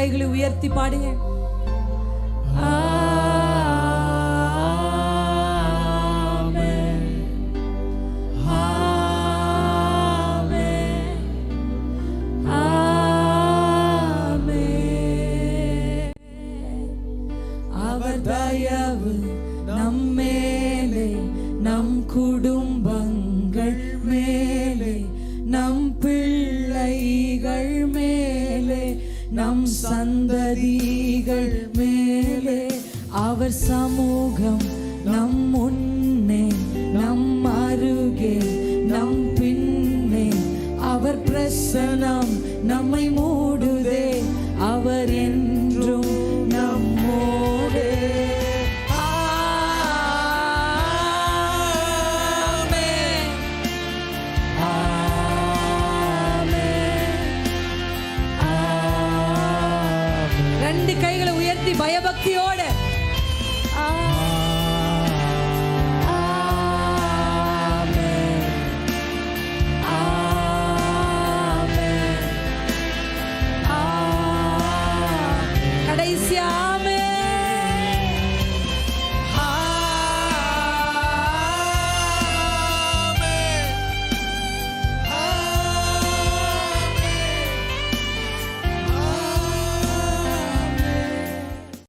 கைகளை உயர்த்தி பாடுங்க. தயவு நம்மேலே, நம் குடும்பங்கள் மேலே, நம் பிள்ளைகள் மேலே, நம் சந்ததிகள் மேலே, அவர் சமூகம் நம் முன்னே, நம் அருகே, நம் பின்னே, அவர் பிரசன்னம் நம்மை மூடுதே, அவர் என்றும் நம்மோடே. ரெண்டு கைகளை உயர்த்தி பயபக்தியோட